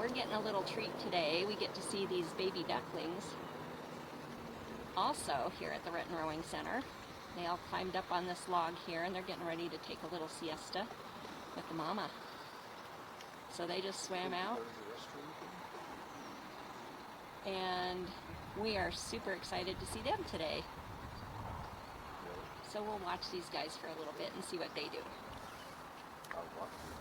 we're getting a little treat today. We get to see these baby ducklings also here at the Renton Rowing Center. They all climbed up on this log here and they're getting ready to take a little siesta with the mama. So they just swam out. And we are super excited to see them today. So we'll watch these guys for a little bit and see what they do. I'll watch you.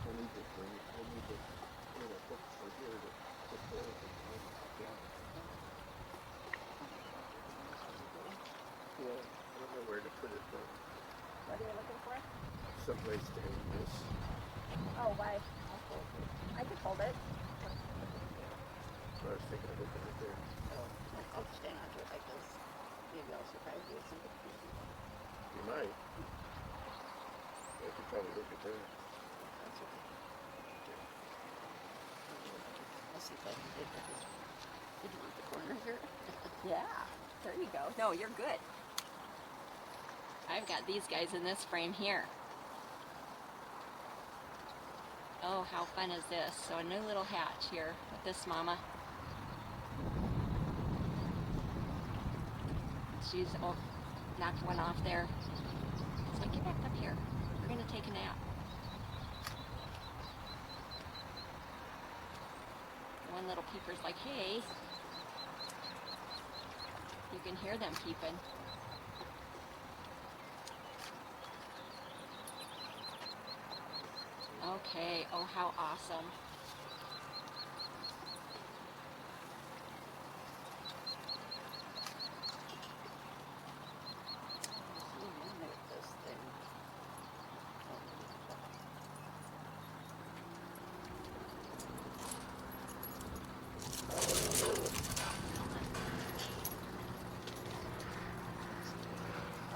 We'll need to put a hook for here to put there. Yeah, I don't know where to put it though. What are you looking for? Some place to hang this. Oh, why? I could hold it. So I was thinking of hooking it there. Oh, I'll stand onto it like this. Maybe I'll surprise you with something. You might. I could probably hook it there. That's okay. I'll see if I can get this. Did you want the corner here? Yeah, there you go. No, you're good. I've got these guys in this frame here. Oh, how fun is this? So a new little hatch here with this mama. She's knocked one off there. So get back up here. We're going to take a nap. One little peeper's like, hey. You can hear them peeping. Okay, oh how awesome. This thing.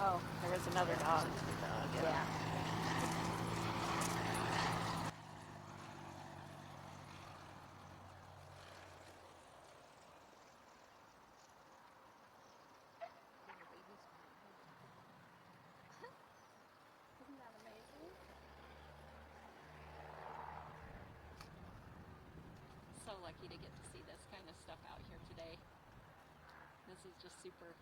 Oh, there was another dog. Yeah. Isn't that amazing? So lucky to get to see this kind of stuff out here today. This is just super.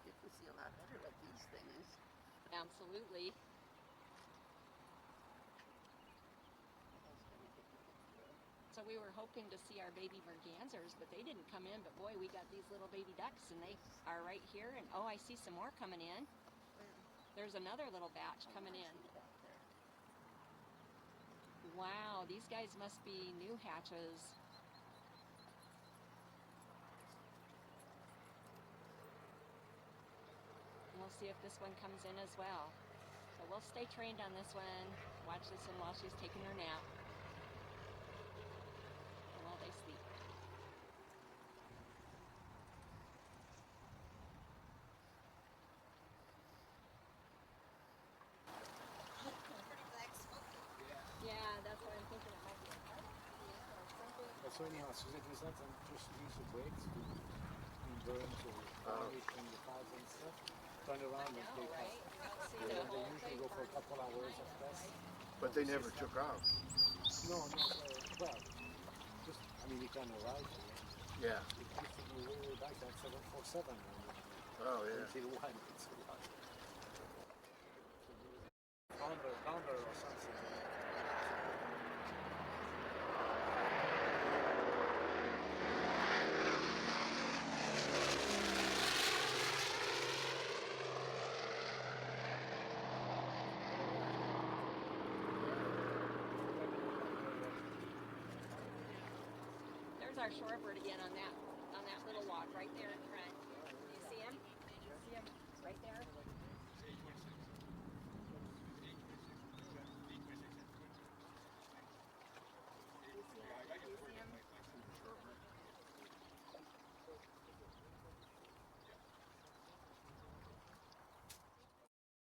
You can see a lot better with these things. Absolutely. So we were hoping to see our baby mergansers, but they didn't come in. But boy, we got these little baby ducks, and they are right here. And oh, I see some more coming in. There's another little batch coming in. Wow, these guys must be new hatches. And we'll see if this one comes in as well. So we'll stay trained on this one. Watch this one while she's taking her nap. And while they sleep. Yeah, that's what I'm thinking it might be a part or something. So anyhow, Suzette was that and just use the brakes to burn to in the cars and stuff. Turn around and take Right? off. See They the whole usually thing. go for a couple hours of test. But they never took off. No, well, just, I mean, you can arrive here. Yeah. It used to be way back at 747. Oh, yeah. Until one, it's a lot. Founder or something. There's our shorebird again on that little log right there in front. Do you see him? See him? It's right there.